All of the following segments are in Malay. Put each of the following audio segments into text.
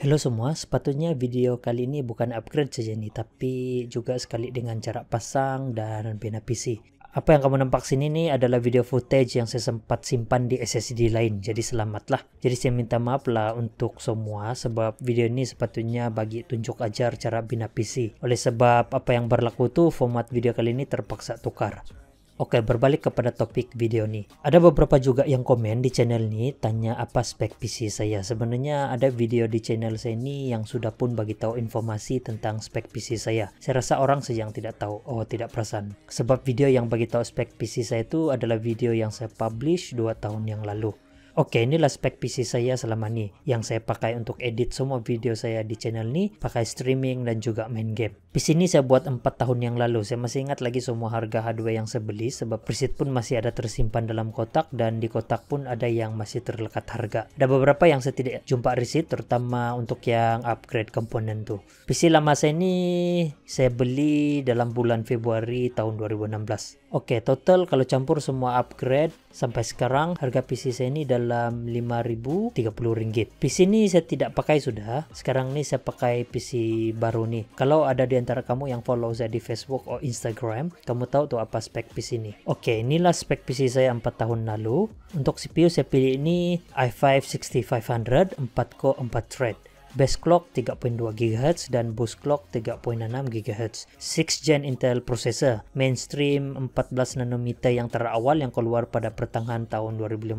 Halo semua, sepatutnya video kali ini bukan upgrade saja nih, tapi juga sekali dengan cara pasang dan bina PC. Apa yang kamu nampak sini nih adalah video footage yang saya sempat simpan di SSD lain, jadi selamatlah. Jadi saya minta maaf lah untuk semua sebab video ini sepatutnya bagi tunjuk ajar cara bina PC. Oleh sebab apa yang berlaku tuh format video kali ini terpaksa tukar. Oke, berbalik kepada topik video nih. Ada beberapa juga yang komen di channel ini tanya apa spek PC saya. Sebenarnya ada video di channel saya ini yang sudah pun bagi tahu informasi tentang spek PC saya. Saya rasa orang saja yang tidak tahu. Oh, tidak perasan. Sebab video yang bagi tahu spek PC saya itu adalah video yang saya publish 2 tahun yang lalu. Oke, inilah spek PC saya selama ini yang saya pakai untuk edit semua video saya di channel ini, pakai streaming dan juga main game. PC ini saya buat 4 tahun yang lalu. Saya masih ingat lagi semua harga hardware yang saya beli sebab preset pun masih ada tersimpan dalam kotak dan di kotak pun ada yang masih terlekat harga. Ada beberapa yang saya tidak jumpa receipt, terutama untuk yang upgrade komponen tuh. PC lama saya ini saya beli dalam bulan Februari tahun 2016. Oke, total kalau campur semua upgrade sampai sekarang harga PC saya ini dalam Rp5.030. PC ini saya tidak pakai sudah. Sekarang ini saya pakai PC baru nih. Kalau ada di antara kamu yang follow saya di Facebook atau Instagram, kamu tahu tuh apa spek PC ini. Oke, inilah spek PC saya 4 tahun lalu. Untuk CPU saya pilih ini i5 6500 4 core 4 thread. Base clock 3.2 GHz dan boost clock 3.6 GHz. 6 gen Intel processor. Mainstream 14 nanometer yang terawal yang keluar pada pertengahan tahun 2015.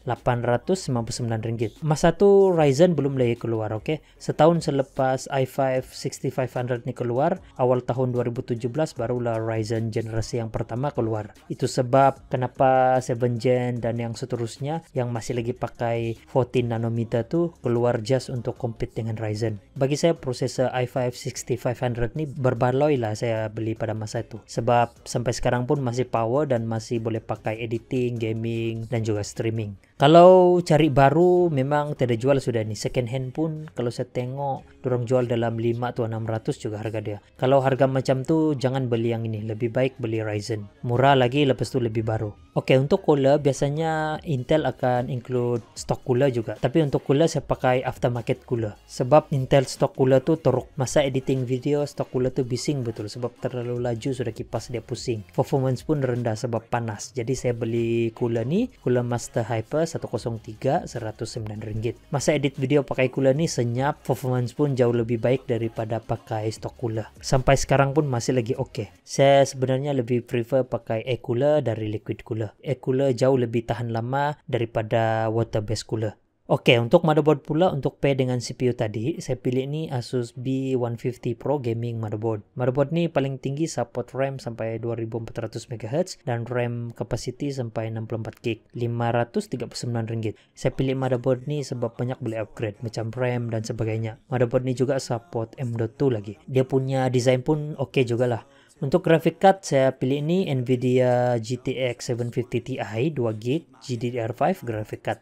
Rp899. Masa tu Ryzen belum lagi keluar, oke? Setahun selepas i5 6500 ni keluar, awal tahun 2017 barulah Ryzen generasi yang pertama keluar. Itu sebab kenapa 7 gen dan yang seterusnya yang masih lagi pakai 14 nanometer tu keluar just untuk compete dengan Ryzen. Bagi saya prosesor i5 6500 ni berbaloi lah saya beli pada masa itu. Sebab sampai sekarang pun masih power dan masih boleh pakai editing, gaming dan juga streaming. Kalau cari baru memang tidak jual sudah nih. Second hand pun kalau saya tengok dorang jual dalam 5 atau 600 juga harga dia. Kalau harga macam tu jangan beli yang ini. Lebih baik beli Ryzen. Murah lagi lepas tu lebih baru. Oke, untuk cooler biasanya Intel akan include stock cooler juga. Tapi untuk cooler saya pakai aftermarket cooler. Sebab Intel stock cooler tu teruk. Masa editing video stock cooler tu bising betul. Sebab terlalu laju sudah kipas dia pusing. Performance pun rendah sebab panas. Jadi saya beli cooler ni. Cooler Master Hyper 103 Rp109. Masa edit video pakai cooler ni senyap. Performance pun jauh lebih baik daripada pakai stock cooler. Sampai sekarang pun masih lagi oke. Saya sebenarnya lebih prefer pakai air cooler dari liquid cooler. Air cooler jauh lebih tahan lama daripada water based cooler. Oke, untuk motherboard pula, untuk pair dengan CPU tadi, saya pilih ni Asus B150 Pro Gaming Motherboard. Motherboard ni paling tinggi support RAM sampai 2400 MHz dan RAM capacity sampai 64GB. Rp539. Saya pilih motherboard ni sebab banyak boleh upgrade macam RAM dan sebagainya. Motherboard ni juga support M.2 lagi. Dia punya design pun oke jugalah. Untuk graphic card saya pilih ini Nvidia GTX 750 Ti 2GB GDDR5 graphic card.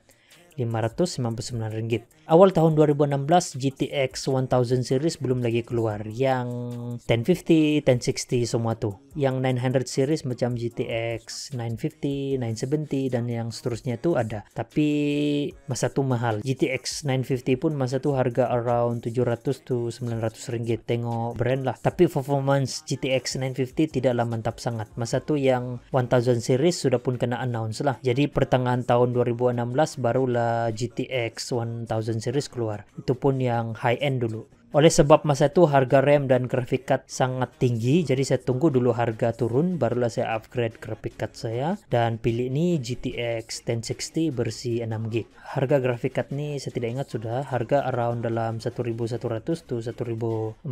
Rp599. Awal tahun 2016 GTX 1000 series belum lagi keluar. Yang 1050, 1060 semua tu. Yang 900 series macam GTX 950, 970 dan yang seterusnya tu ada. Tapi masa tu mahal. GTX 950 pun masa tu harga around 700 to 900 ringgit. Tengok brand lah. Tapi performance GTX 950 tidaklah mantap sangat. Masa tu yang 1000 series sudah pun kena announce lah. Jadi pertengahan tahun 2016 barulah GTX 1000 series keluar. Itu pun yang high end dulu. Oleh sebab masa itu harga RAM dan graphic card sangat tinggi, jadi saya tunggu dulu harga turun, barulah saya upgrade graphic card saya dan pilih ni GTX 1060 bersih 6GB. Harga graphic card ni saya tidak ingat sudah, harga around dalam 1100 to 1400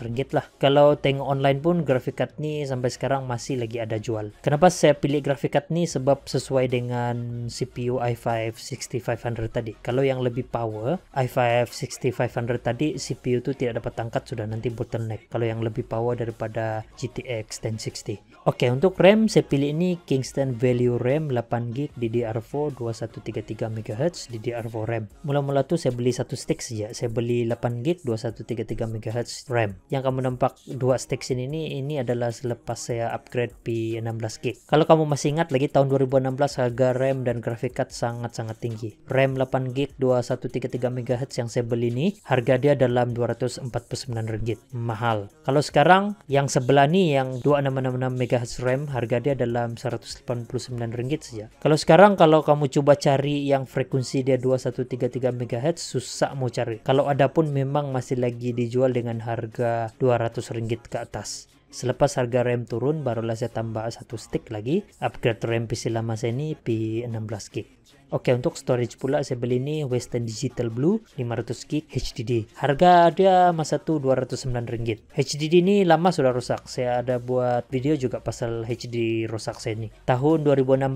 ringgit lah. Kalau tengok online pun graphic card ni sampai sekarang masih lagi ada jual. Kenapa saya pilih graphic card ni? Sebab sesuai dengan CPU i5 6500 tadi. Kalau yang lebih power, i5 6500 tadi CPU CPU itu tidak dapat angkat, sudah nanti bottleneck kalau yang lebih power daripada GTX 1060. Oke, untuk RAM saya pilih ini Kingston Value RAM 8GB DDR4 2133 MHz DDR4 RAM. Mula-mula tuh saya beli satu stick saja. Saya beli 8GB 2133 MHz RAM. Yang kamu nampak dua stick ini adalah selepas saya upgrade P16GB. Kalau kamu masih ingat lagi tahun 2016 harga RAM dan graphic card sangat-sangat tinggi. RAM 8GB 2133 MHz yang saya beli ini harga dia dalam Rp249. Mahal. Kalau sekarang yang sebelah nih yang 2666 MHz RAM harga dia dalam Rp189 saja. Kalau sekarang kalau kamu coba cari yang frekuensi dia 2133 MHz susah mau cari. Kalau ada pun memang masih lagi dijual dengan harga Rp200 ke atas. Selepas harga RAM turun barulah saya tambah satu stick lagi, upgrade RAM PC lama saya ini P16GB. Oke, untuk storage pula saya beli ini Western Digital Blue 500GB HDD. Harga dia masa itu Rp209. HDD ini lama sudah rusak. Saya ada buat video juga pasal HDD rusak saya ini. Tahun 2016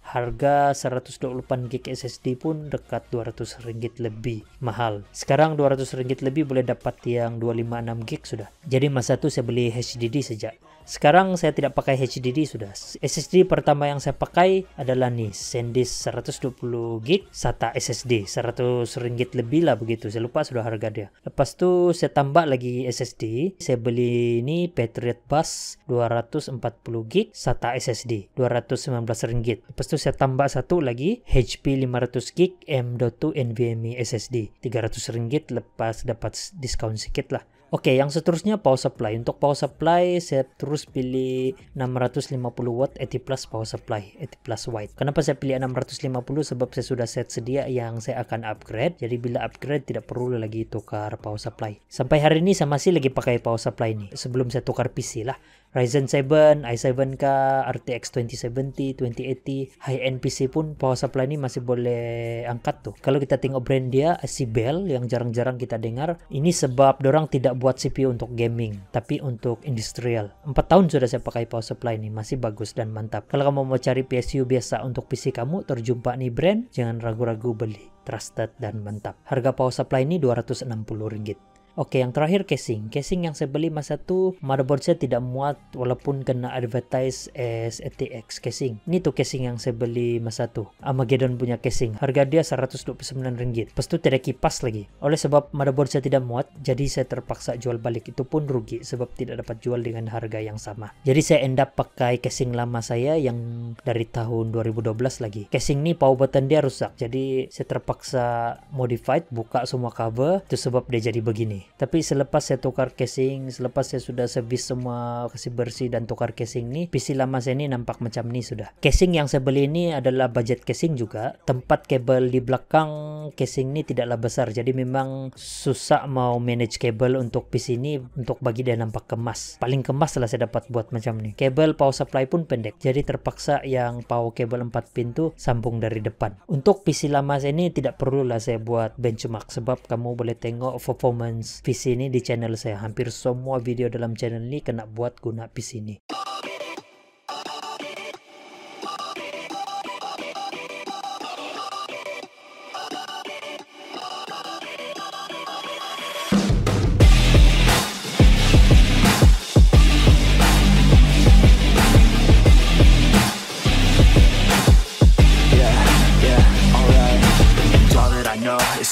harga 128GB SSD pun dekat Rp200 lebih mahal. Sekarang Rp200 lebih boleh dapat yang 256GB sudah. Jadi masa itu saya beli HDD saja. Sekarang saya tidak pakai HDD sudah. SSD pertama yang saya pakai adalah nih SanDisk 120GB SATA SSD Rp100 lebih lah begitu. Saya lupa sudah harga dia. Lepas tu saya tambah lagi SSD. Saya beli ini Patriot Bus 240GB SATA SSD Rp219. Lepas tu saya tambah satu lagi HP 500GB M.2 NVMe SSD Rp300 lepas dapat diskon sedikit lah. Oke, yang seterusnya power supply. Untuk power supply saya terus pilih 650 watt 80 plus power supply, 80 plus white. Kenapa saya pilih 650? Sebab saya sudah set sedia yang saya akan upgrade. Jadi bila upgrade tidak perlu lagi tukar power supply. Sampai hari ini saya masih lagi pakai power supply ini. Sebelum saya tukar PC lah. Ryzen 7, i7K, RTX 2070, 2080, high-end PC pun power supply ini masih boleh angkat tuh. Kalau kita tengok brand dia, Bell yang jarang-jarang kita dengar. Ini sebab dorang tidak buat CPU untuk gaming, tapi untuk industrial. 4 tahun sudah saya pakai power supply ini, masih bagus dan mantap. Kalau kamu mau cari PSU biasa untuk PC kamu, terjumpa nih brand, jangan ragu-ragu beli. Trusted dan mantap. Harga power supply ini Rp260. Oke, yang terakhir casing. Casing yang saya beli masa itu motherboard saya tidak muat walaupun kena advertise as ATX casing. Ini tuh casing yang saya beli masa itu. Armageddon punya casing. Harga dia Rp129. Lepas itu tidak kipas lagi. Oleh sebab motherboard saya tidak muat, jadi saya terpaksa jual balik. Itu pun rugi sebab tidak dapat jual dengan harga yang sama. Jadi saya end up pakai casing lama saya yang dari tahun 2012 lagi. Casing ini power button dia rusak. Jadi saya terpaksa modified, buka semua cover. Itu sebab dia jadi begini. Tapi selepas saya tukar casing, selepas saya sudah servis semua, kasih bersih dan tukar casing ni, PC lama saya ni nampak macam ni sudah. Casing yang saya beli ini adalah budget casing juga. Tempat kabel di belakang casing ni tidaklah besar. Jadi memang susah mau manage kabel untuk PC ini untuk bagi dia nampak kemas. Paling kemas lah saya dapat buat macam ni. Kabel power supply pun pendek. Jadi terpaksa yang power kabel 4 pin tu sambung dari depan. Untuk PC lama saya ni tidak perlulah saya buat benchmark sebab kamu boleh tengok performance PC ini di channel saya. Hampir semua video dalam channel ini kena buat guna PC ini.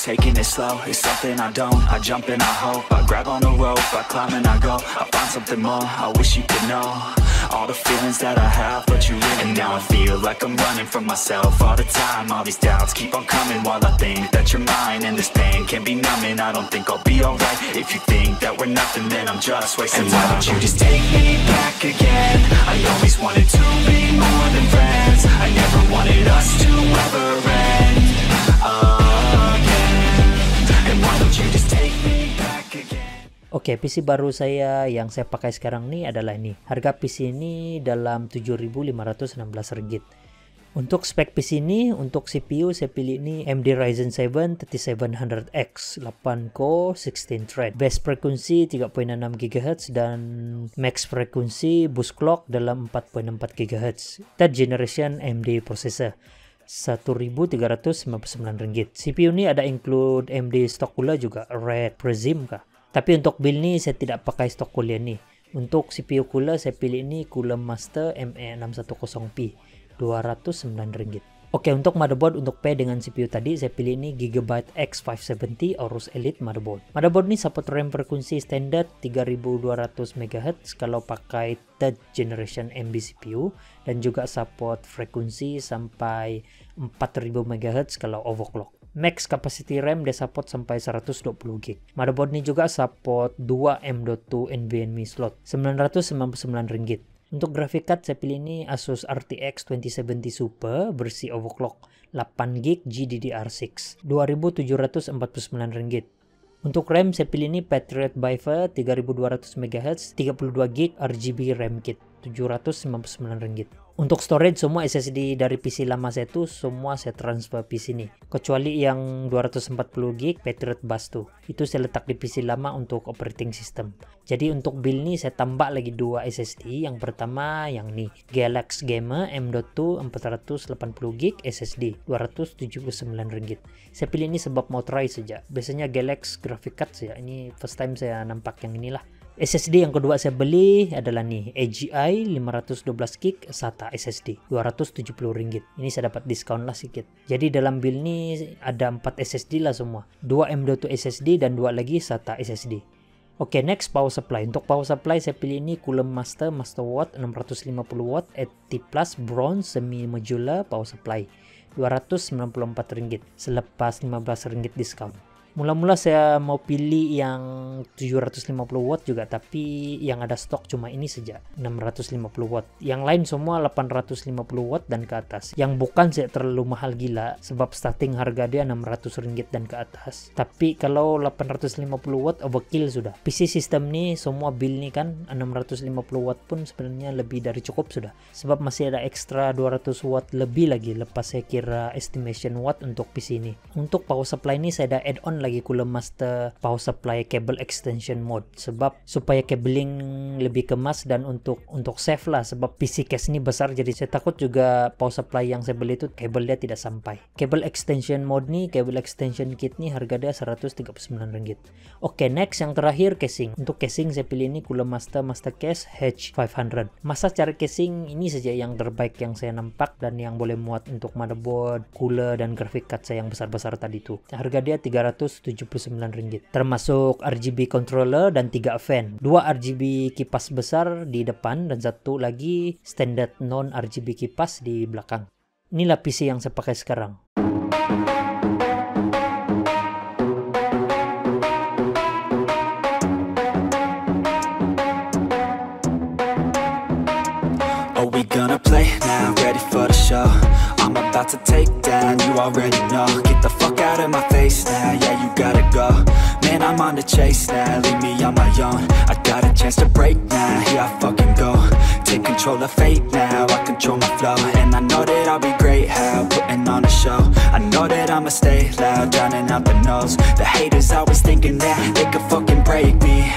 Taking it slow, it's something I don't. I jump and I hope, I grab on the rope, I climb and I go, I find something more, I wish you could know all the feelings that I have, but you really. And now I feel like I'm running from myself all the time. All these doubts keep on coming while I think that you're mine. And this pain can be numbing, I don't think I'll be alright. If you think that we're nothing, then I'm just wasting time. And why don't you just take me back again? I always wanted to be more than friends. I never wanted us to ever end Oke, PC baru saya yang saya pakai sekarang nih adalah ini. Harga PC ini dalam Rp7.516. Untuk spek PC ini, untuk CPU saya pilih ini AMD Ryzen 7 3700X 8 core 16 thread. Base frekuensi 3.6 GHz dan max frekuensi boost clock dalam 4.4 GHz. Third generation AMD processor. Rp1.399. CPU ini ada include AMD stock pula juga, Red Prism kah? Tapi untuk build nih saya tidak pakai stok cooler nih. Untuk CPU cooler saya pilih ini Cooler Master ME610P, Rp209. Oke, untuk motherboard untuk P dengan CPU tadi saya pilih ini Gigabyte X570 Aorus Elite motherboard. Motherboard ini support RAM frekuensi standar 3200 MHz kalau pakai third generation MB CPU, dan juga support frekuensi sampai 4000 MHz kalau overclock. Max capacity RAM dia support sampai 120 GB. Motherboard ini juga support 2 M.2 NVMe slot, Rp999. Untuk graphic card saya pilih ini Asus RTX 2070 Super versi overclock 8GB GDDR6, Rp2.749. Untuk RAM saya pilih ini Patriot Viper 3200 MHz 32GB RGB RAM kit, Rp799. Untuk storage semua SSD dari PC lama saya tuh semua saya transfer PC ini, kecuali yang 240GB Patriot Bus tuh, itu saya letak di PC lama untuk operating system. Jadi untuk build ini saya tambah lagi 2 SSD. Yang pertama yang nih Galaxy Gamer M.2 480GB SSD, Rp279. Saya pilih ini sebab mau try saja. Biasanya Galaxy graphic card ya, ini first time saya nampak yang inilah. SSD yang kedua saya beli adalah nih AGI 512GB SATA SSD, Rp270. Ini saya dapat diskon lah sedikit. Jadi dalam build ini ada 4 SSD lah semua, 2 M.2 SSD dan 2 lagi SATA SSD. Oke, next power supply. Untuk power supply saya pilih ini Cooler Master Watt 650W 80+ Bronze Semi Modular Power Supply, Rp294 selepas Rp15 diskon. Mula-mula saya mau pilih yang 750W juga, tapi yang ada stok cuma ini saja 650W. Yang lain semua 850W dan ke atas. Yang bukan saya terlalu mahal gila, sebab starting harga dia Rp600 dan ke atas. Tapi kalau 850W overkill sudah. PC system nih semua build nih kan 650W pun sebenarnya lebih dari cukup sudah. Sebab masih ada ekstra 200W lebih lagi lepas saya kira estimation watt untuk PC ini. Untuk power supply ini saya ada add-on lagi Cooler Master Power Supply Cable Extension Mode, sebab supaya cabling lebih kemas dan untuk safe lah, sebab PC case ini besar jadi saya takut juga power supply yang saya beli itu kabel dia tidak sampai. Cable Extension Mode nih, cable extension kit nih harga dia Rp139. Oke, next yang terakhir casing. Untuk casing saya pilih ini Cooler Master Case H500. Masa cari casing ini saja yang terbaik yang saya nampak dan yang boleh muat untuk motherboard, cooler dan graphic card saya yang besar-besar tadi tuh. Harga dia Rp379, termasuk RGB controller dan 3 fan, 2 RGB kipas besar di depan dan satu lagi standard non RGB kipas di belakang. Inilah PC yang saya pakai sekarang. Oh, we gonna play now, ready for the show. I'm about to take down, you already know. Get the fuck out of my face now, yeah, you gotta go. Man, I'm on the chase now, leave me on my own. I got a chance to break now, here I fucking go. Take control of fate now, I control my flow. And I know that I'll be great, how, putting on a show. I know that I'ma stay loud, drowning out the noise. The haters always thinking that they could fucking break me.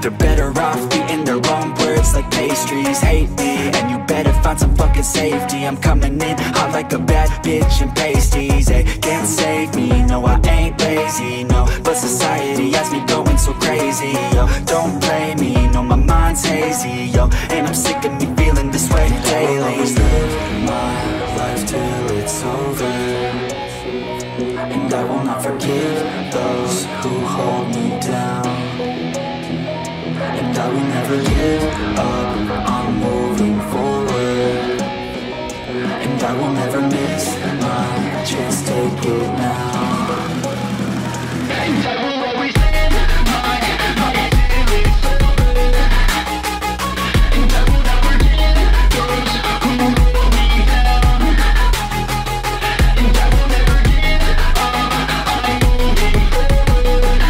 They're better off eating their own words like pastries. Hate me, and you better find some fucking safety. I'm coming in hot like a bad bitch in pasties. They can't save me, no I ain't lazy, no. But society has me going so crazy, yo. Don't blame me, no my mind's hazy, yo. And I'm sick of me feeling this way daily. I'll always live my life till it's over, and I will not forgive those who hold me down. And I will never give up, I'm moving forward. And I will never miss my chance, take it now. And I will always live my life till it's over, and I will never give those who hold me down. And I will never give up, I'm moving forward.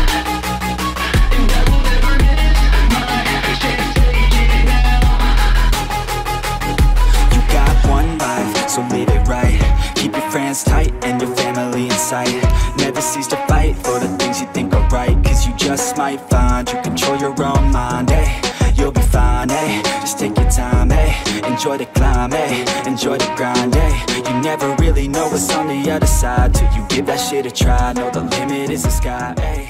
And I will never miss my chance, take it now. You got one life, so live it right. Keep your friends tight and your family in sight. Never cease to fight for the things you think are right, cause you just might find you control your own mind, eh? You'll be fine, eh? Just take your time, eh? Enjoy the climb, eh? Enjoy the grind, eh? You never really know what's on the other side till you give that shit a try. Know the limit is the sky, eh?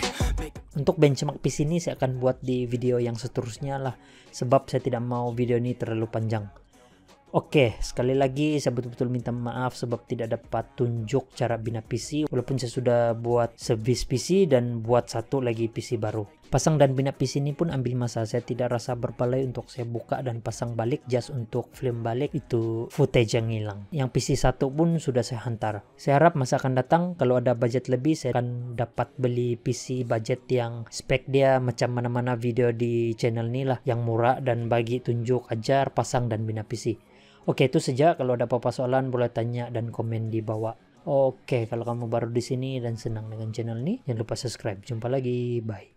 Untuk benchmark PC ini saya akan buat di video yang seterusnya lah, sebab saya tidak mau video ini terlalu panjang. Oke, sekali lagi saya betul-betul minta maaf sebab tidak dapat tunjuk cara bina PC, walaupun saya sudah buat service PC dan buat satu lagi PC baru. Pasang dan bina PC ini pun ambil masa, saya tidak rasa berbaloi untuk saya buka dan pasang balik just untuk film balik itu footage yang hilang. Yang PC satu pun sudah saya hantar. Saya harap masa akan datang kalau ada budget lebih saya akan dapat beli PC budget yang spek dia macam mana-mana video di channel ini lah, yang murah dan bagi tunjuk, ajar, pasang dan bina PC. Oke, itu saja. Kalau ada apa-apa soalan boleh tanya dan komen di bawah. Oke, kalau kamu baru di sini dan senang dengan channel ini, jangan lupa subscribe. Jumpa lagi. Bye.